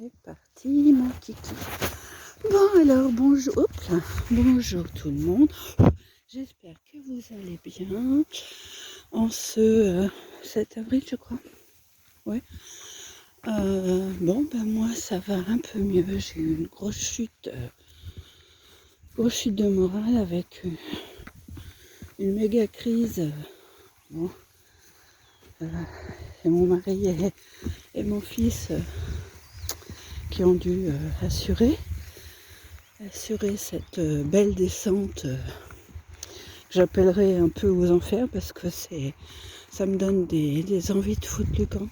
C'est parti, mon kiki. Bon, alors, bonjour. Hop là. Bonjour tout le monde. J'espère que vous allez bien. En ce 7 avril, je crois. Ouais. Bon, ben moi, ça va un peu mieux. J'ai eu une grosse chute de morale avec une méga crise. Bon. C'est mon mari et mon fils qui ont dû assurer cette belle descente que j'appellerai un peu aux enfers parce que ça me donne des envies de foutre le camp.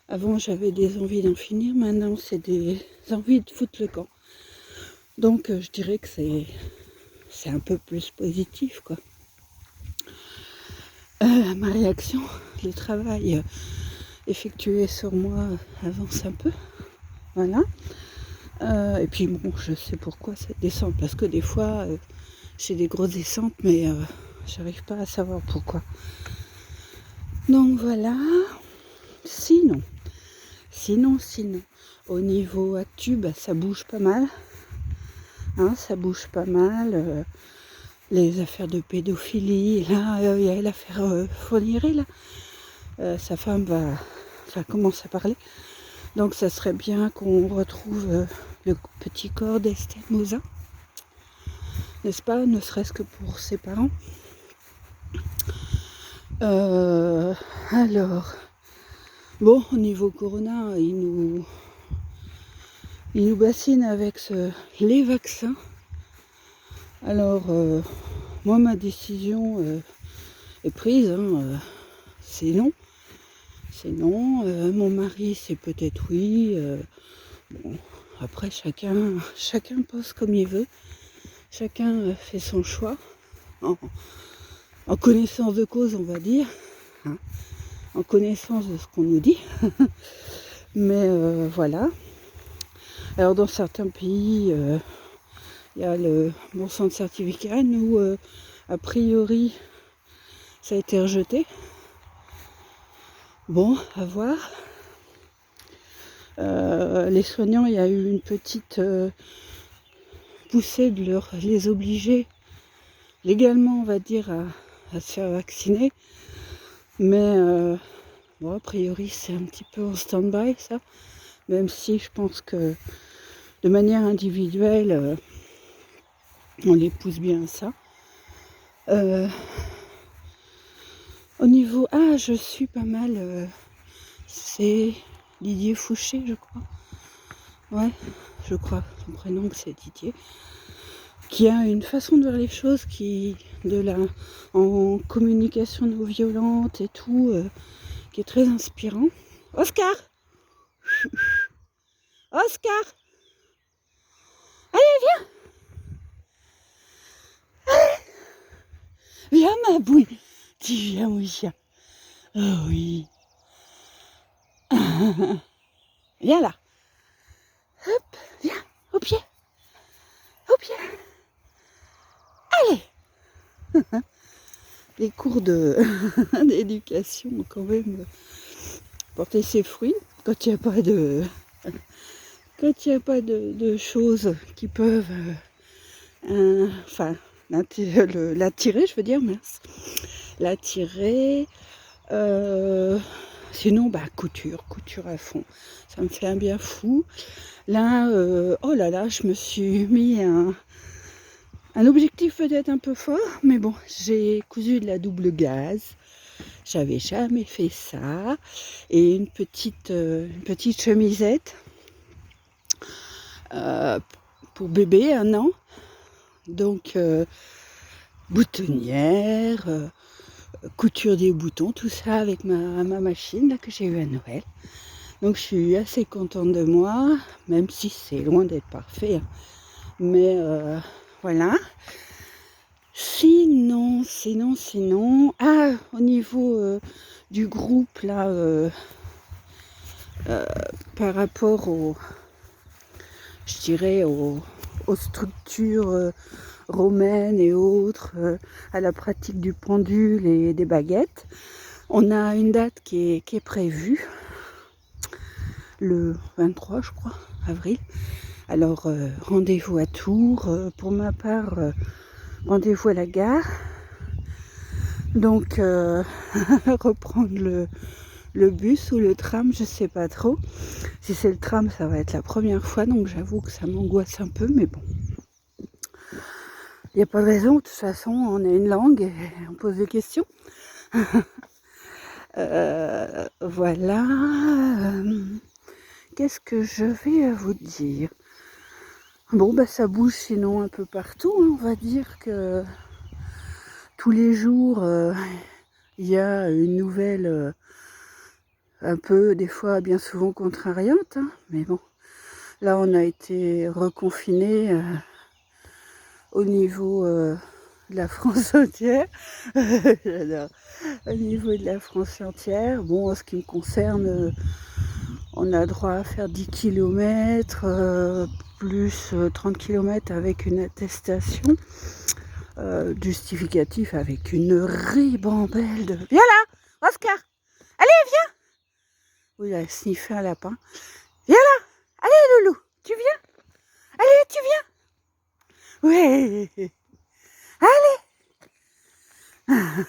Avant j'avais des envies d'en finir, maintenant c'est des envies de foutre le camp. Donc je dirais que c'est un peu plus positif quoi. Ma réaction, le travail effectué sur moi avance un peu. Voilà. Et puis bon, je sais pourquoi cette descente, parce que des fois j'ai des grosses descentes, mais j'arrive pas à savoir pourquoi. Donc voilà. Sinon, au niveau actu, bah, ça bouge pas mal. Hein, ça bouge pas mal. Les affaires de pédophilie, là, il y a l'affaire Fourniret, là. Sa femme va commencer à parler. Donc ça serait bien qu'on retrouve le petit corps d'Estelle Mouzin. N'est-ce pas, ne serait-ce que pour ses parents. Alors, bon, au niveau Corona, il nous bassine avec les vaccins. Alors, moi, ma décision est prise, hein, c'est non. C'est non. Mon mari, c'est peut-être oui. Bon, après, chacun pense comme il veut. Chacun fait son choix. En connaissance de cause, on va dire. Hein, en connaissance de ce qu'on nous dit. Mais voilà. Alors, dans certains pays, il y a le bon sang de certificat. Nous, a priori, ça a été rejeté. Bon, à voir. Les soignants, il y a eu une petite poussée de les obliger légalement, on va dire, à se faire vacciner. Mais bon, a priori, c'est un petit peu en stand-by, ça. Même si je pense que de manière individuelle, on les pousse bien à ça. Au niveau... Ah, je suis pas mal... c'est Didier Fouché, je crois. Ouais, je crois. Son prénom, c'est Didier. Qui a une façon de voir les choses en communication non violente et tout, qui est très inspirant. Oscar! Oscar! Allez, viens! Viens, ma boule! Tu viens, mon chien. Oh oui. Viens là. Hop, viens, au pied. Au pied. Allez. Les cours d'éducation ont quand même porté ses fruits quand il n'y a pas de choses qui peuvent l'attirer, je veux dire, mince. L'attirer. Sinon, bah, couture à fond. Ça me fait un bien fou. Là, oh là là, je me suis mis un objectif peut-être un peu fort, mais bon, j'ai cousu de la double gaze. J'avais jamais fait ça. Et une petite chemisette pour bébé, 1 an. Donc, boutonnière, couture des boutons, tout ça avec ma machine là, que j'ai eue à Noël. Donc, je suis assez contente de moi, même si c'est loin d'être parfait. Hein. Mais voilà. Sinon. Ah, au niveau du groupe, là, par rapport je dirais, aux structures romaines et autres, à la pratique du pendule et des baguettes, on a une date qui est prévue. le 23, je crois, avril. Alors, rendez-vous à Tours. Pour ma part, rendez-vous à la gare. Donc, reprendre le bus ou le tram, je sais pas trop. Si c'est le tram, ça va être la première fois, donc j'avoue que ça m'angoisse un peu, mais bon. Il n'y a pas de raison, de toute façon, on a une langue et on pose des questions. Voilà. Qu'est-ce que je vais vous dire? Bon, bah ça bouge sinon un peu partout. Hein. On va dire que tous les jours, il y a une nouvelle un peu, des fois, bien souvent contrariante. Hein. Mais bon, là, on a été reconfinés au niveau de la France entière. J'adore. Au niveau de la France entière. Bon, en ce qui me concerne, on a droit à faire 10 km, plus 30 km avec une attestation. Justificatif avec une ribambelle de... Viens là, Oscar. Allez, viens. Oui, il a sniffé un lapin. Viens là. Allez, Loulou. Tu viens. Allez, tu viens. Oui. Allez.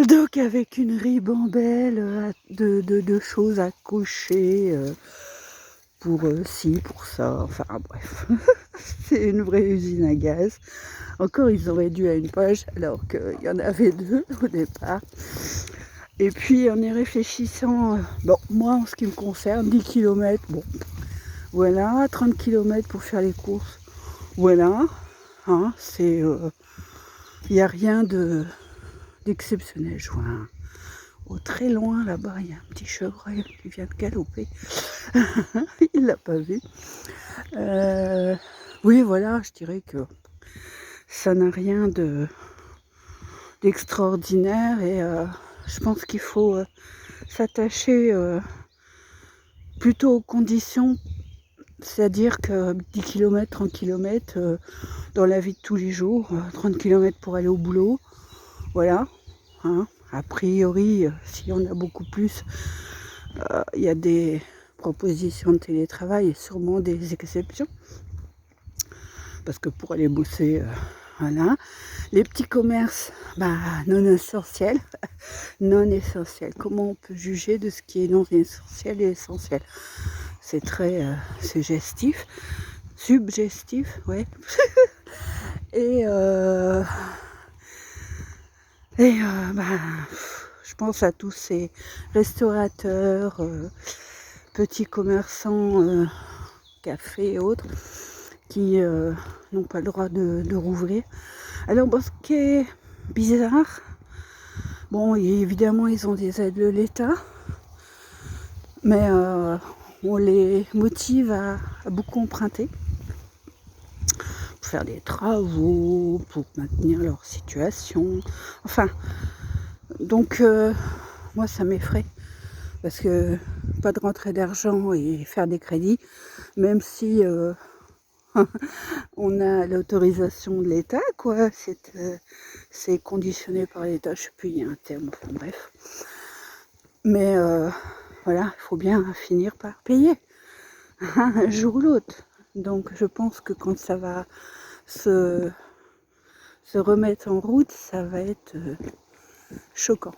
Donc avec une ribambelle de choses à cocher pour ci, pour ça, enfin bref. C'est une vraie usine à gaz. Encore ils ont réduit à une page alors qu'il y en avait 2 au départ. Et puis en y réfléchissant, bon moi en ce qui me concerne, 10 km, bon voilà, 30 km pour faire les courses, voilà, hein, c'est... il n'y a rien d'exceptionnel. Je vois au très loin là-bas, il y a un petit chevreuil qui vient de galoper. Il l'a pas vu. Oui, voilà, je dirais que ça n'a rien d'extraordinaire et je pense qu'il faut s'attacher plutôt aux conditions, c'est-à-dire que 10 km, 30 km dans la vie de tous les jours, 30 km pour aller au boulot, voilà. Hein. A priori, si on a beaucoup plus, il y a des propositions de télétravail et sûrement des exceptions. Parce que pour aller bosser, voilà. Les petits commerces, non essentiels. Non essentiels. Comment on peut juger de ce qui est non essentiel et essentiel? C'est très suggestif. Subjectif, ouais. Et je pense à tous ces restaurateurs, petits commerçants, cafés et autres, qui n'ont pas le droit de rouvrir. Alors, bon, ce qui est bizarre, bon, évidemment, ils ont des aides de l'État, mais on les motive à beaucoup emprunter pour faire des travaux, pour maintenir leur situation. Enfin, donc, moi, ça m'effraie. Parce que pas de rentrée d'argent et faire des crédits, même si on a l'autorisation de l'État, quoi. C'est conditionné par l'État, je sais plus, il y a un terme, enfin bref. Mais voilà, il faut bien finir par payer, un jour ou l'autre. Donc je pense que quand ça va se remettre en route, ça va être choquant.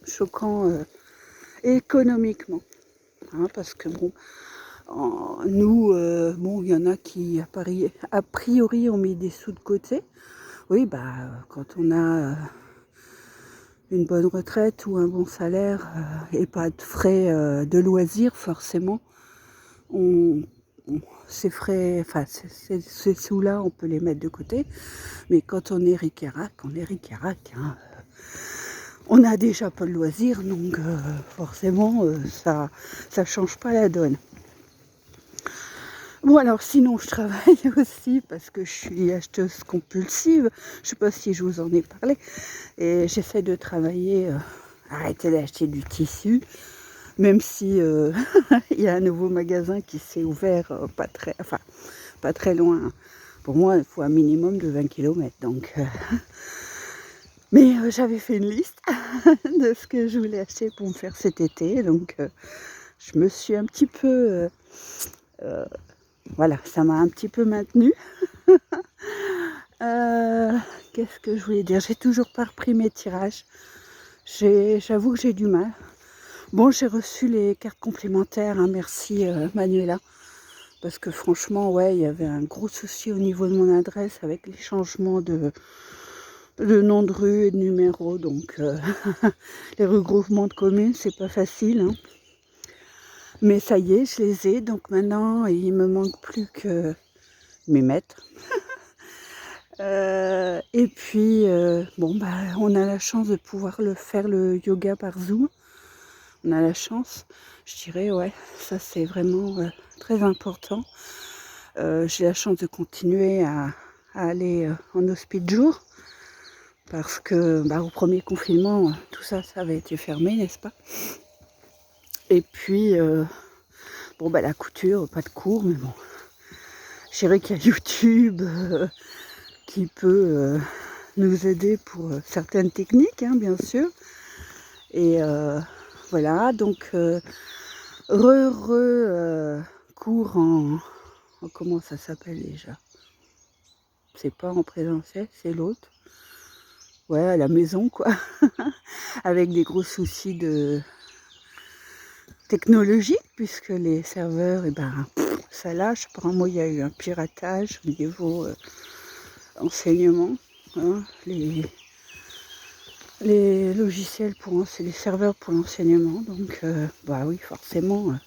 Choquant économiquement. Hein, parce que bon, nous, bon, il y en a qui a priori ont mis des sous de côté. Oui, quand on a une bonne retraite ou un bon salaire et pas de frais de loisirs, forcément, ces frais, enfin ces sous-là, on peut les mettre de côté. Mais quand on est ric-et-rac, hein, on a déjà pas de loisirs, donc forcément, ça change pas la donne. Bon, alors sinon, je travaille aussi parce que je suis acheteuse compulsive. Je sais pas si je vous en ai parlé. Et j'essaie de travailler, arrêter d'acheter du tissu, même si il y a un nouveau magasin qui s'est ouvert pas très loin. Pour moi, il faut un minimum de 20 km. Donc, mais j'avais fait une liste de ce que je voulais acheter pour me faire cet été. Donc, je me suis un petit peu... voilà, ça m'a un petit peu maintenue. Qu'est-ce que je voulais dire? J'ai toujours pas repris mes tirages. J'avoue que j'ai du mal. Bon, j'ai reçu les cartes complémentaires, hein, merci Manuela. Parce que franchement, ouais, il y avait un gros souci au niveau de mon adresse avec les changements de nom de rue et de numéro. Donc, les regroupements de communes, c'est pas facile. Hein. Mais ça y est, je les ai. Donc maintenant, il me manque plus que m'y mettre. Et puis, bon, bah, on a la chance de pouvoir faire le yoga par Zoom. On a la chance, je dirais, ouais, ça c'est vraiment très important. J'ai la chance de continuer à aller en hospice jour parce que bah, au premier confinement, tout ça, ça avait été fermé, n'est-ce pas? Et puis, bon, bah, la couture, pas de cours, mais bon, je dirais qu'il y a YouTube qui peut nous aider pour certaines techniques, hein, bien sûr. Et voilà, donc cours en comment ça s'appelle déjà? C'est pas en présentiel, c'est l'autre. Ouais, à la maison, quoi. Avec des gros soucis de technologie, puisque les serveurs, et ben, ça lâche. Apparemment, il y a eu un piratage au niveau enseignement. Hein, les logiciels les serveurs pour l'enseignement. Donc, bah oui, forcément, de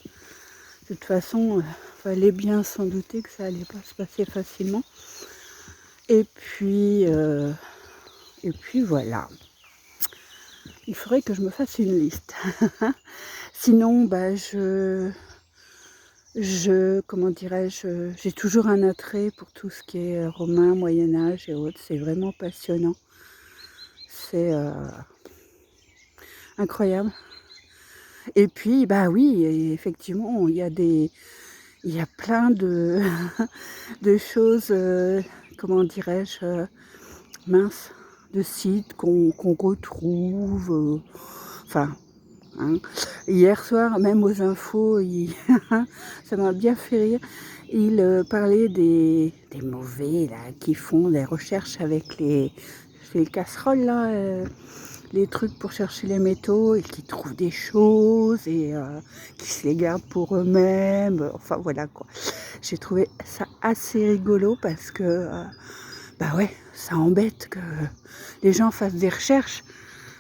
toute façon, fallait bien s'en douter que ça allait pas se passer facilement. Et puis voilà. Il faudrait que je me fasse une liste. Sinon, bah, comment dirais-je, j'ai toujours un attrait pour tout ce qui est romain, Moyen-Âge et autres. C'est vraiment passionnant. C'est incroyable. Et puis, bah oui, effectivement, il y a plein de, de choses, comment dirais-je, minces, de sites qu'on retrouve. Enfin, hein. Hier soir, même aux infos, ça m'a bien fait rire. Il parlait des mauvais là, qui font des recherches avec les casseroles là, les trucs pour chercher les métaux et qui trouvent des choses et qui se les gardent pour eux-mêmes. Enfin voilà quoi. J'ai trouvé ça assez rigolo parce que bah ouais, ça embête que les gens fassent des recherches.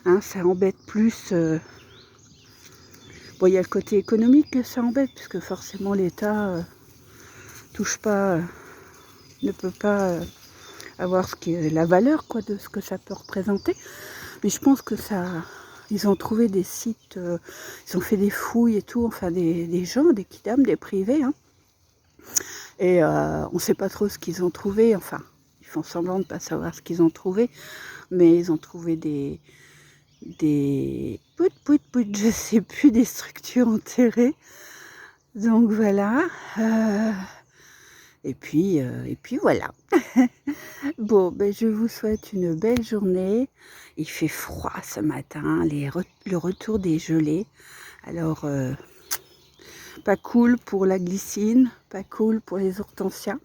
Hein, ça embête plus. Bon, il y a le côté économique que ça embête, puisque forcément l'État touche pas, ne peut pas avoir la valeur quoi, de ce que ça peut représenter. Mais je pense que ça, ils ont trouvé des sites, ils ont fait des fouilles et tout, enfin des gens, des kidams, des privés. Hein. Et on ne sait pas trop ce qu'ils ont trouvé, enfin, ils font semblant de ne pas savoir ce qu'ils ont trouvé, mais ils ont trouvé des je sais plus, des structures enterrées. Donc voilà. Et puis voilà. Bon, ben, je vous souhaite une belle journée. Il fait froid ce matin, le retour des gelées. Alors, pas cool pour la glycine, pas cool pour les hortensias.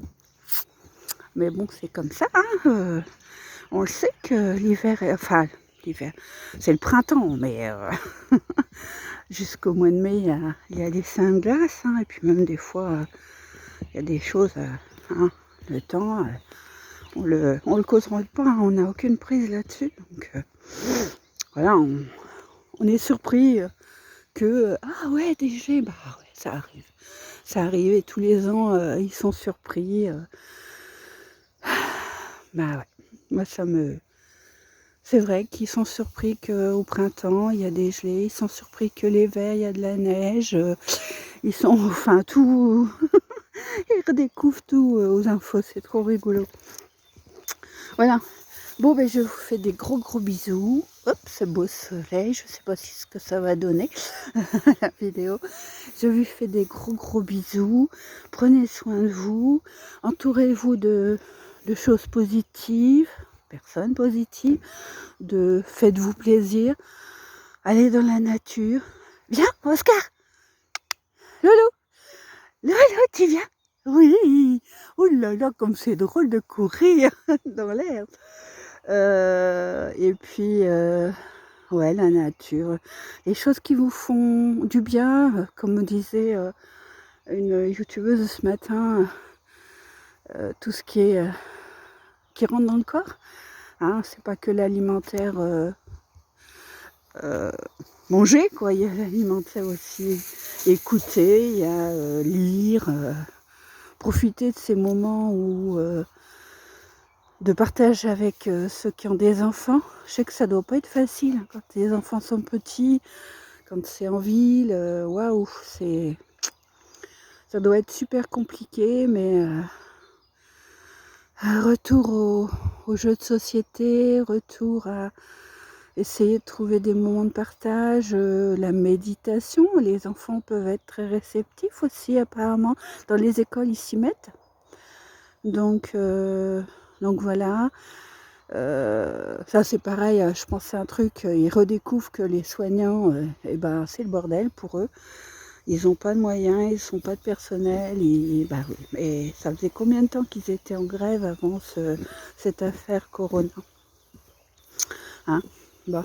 Mais bon, c'est comme ça. Hein, on le sait que l'hiver, l'hiver, c'est le printemps, mais jusqu'au mois de mai, il y a des seins de glace. Hein, et puis même des fois, il y a des choses, hein, le temps, on le causera pas, hein, on n'a aucune prise là-dessus. Donc voilà, on est surpris que, ah ouais, des jets, bah ouais, ça arrive. Ça arrive et tous les ans, ils sont surpris. Bah ouais, moi c'est vrai qu'ils sont surpris qu'au printemps, il y a des gelées, ils sont surpris que l'hiver, il y a de la neige. Ils sont, enfin, tout... ils redécouvrent tout aux infos, c'est trop rigolo. Voilà. Bon, ben, je vous fais des gros bisous. Hop, ce beau soleil, je sais pas ce que ça va donner, la vidéo. Je vous fais des gros bisous. Prenez soin de vous. Entourez-vous de choses positives, personnes positives. Faites-vous plaisir. Allez dans la nature. Viens, Oscar! Loulou, Loulou, tu viens? Oui. Oh là là, comme c'est drôle de courir dans l'herbe. Et puis, ouais, la nature. Les choses qui vous font du bien, comme me disait une youtubeuse ce matin, tout ce qui est qui rentre dans le corps. Hein, c'est pas que l'alimentaire manger, quoi. Il y a l'alimentaire aussi écouter, il y a lire, profiter de ces moments où de partage avec ceux qui ont des enfants. Je sais que ça doit pas être facile hein, quand les enfants sont petits, quand c'est en ville. Waouh, ça doit être super compliqué, mais retour aux jeux de société, retour à essayer de trouver des moments de partage, la méditation. Les enfants peuvent être très réceptifs aussi apparemment. Dans les écoles, ils s'y mettent. Donc voilà. Ça c'est pareil, je pense c'est un truc, ils redécouvrent que les soignants, c'est le bordel pour eux. Ils n'ont pas de moyens, ils n'ont pas de personnel, oui. Et ça faisait combien de temps qu'ils étaient en grève avant cette affaire Corona, hein? Bon.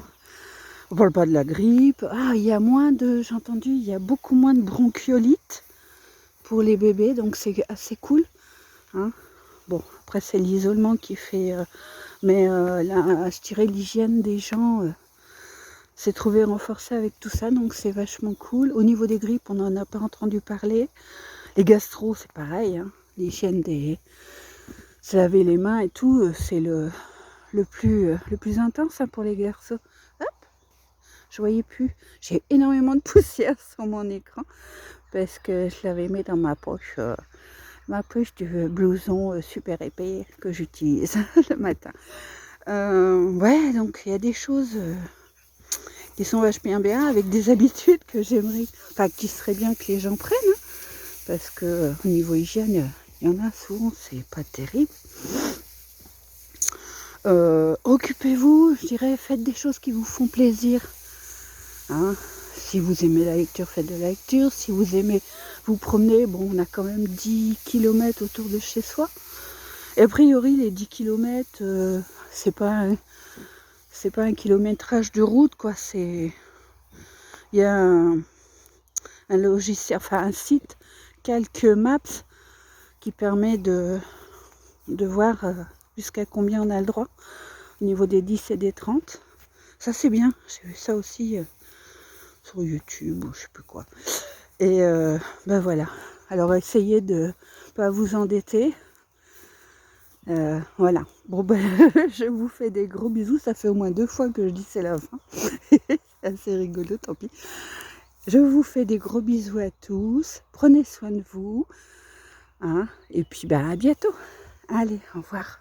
On parle pas de la grippe. Ah, j'ai entendu, il y a beaucoup moins de bronchiolite pour les bébés, donc c'est assez cool, hein. Bon, après c'est l'isolement qui fait, mais là, je dirais l'hygiène des gens s'est trouvée renforcée avec tout ça, donc c'est vachement cool. Au niveau des grippes, on n'en a pas entendu parler. Les gastro, c'est pareil, hein. L'hygiène se laver les mains et tout, c'est le plus intense hein, pour les garçons. Hop, je voyais plus. J'ai énormément de poussière sur mon écran parce que je l'avais mis dans ma poche du blouson super épais que j'utilise le matin. Ouais, donc il y a des choses qui sont vachement bien avec des habitudes que j'aimerais, enfin qui serait bien que les gens prennent, hein, parce que au niveau hygiène, il y en a souvent, c'est pas terrible. Occupez-vous, je dirais, faites des choses qui vous font plaisir. Hein, si vous aimez la lecture, faites de la lecture. Si vous aimez vous promener, bon, on a quand même 10 km autour de chez soi. Et a priori, les 10 km, c'est pas un kilométrage de route, quoi. Il y a un logiciel, enfin un site, quelques maps, qui permet de voir jusqu'à combien on a le droit au niveau des 10 et des 30. Ça, c'est bien. J'ai vu ça aussi sur YouTube ou je sais plus quoi. Et voilà. Alors, essayez de pas vous endetter. Voilà. Bon, je vous fais des gros bisous. Ça fait au moins 2 fois que je dis c'est la fin. C'est assez rigolo, tant pis. Je vous fais des gros bisous à tous. Prenez soin de vous. Hein, et puis, à bientôt. Allez, au revoir.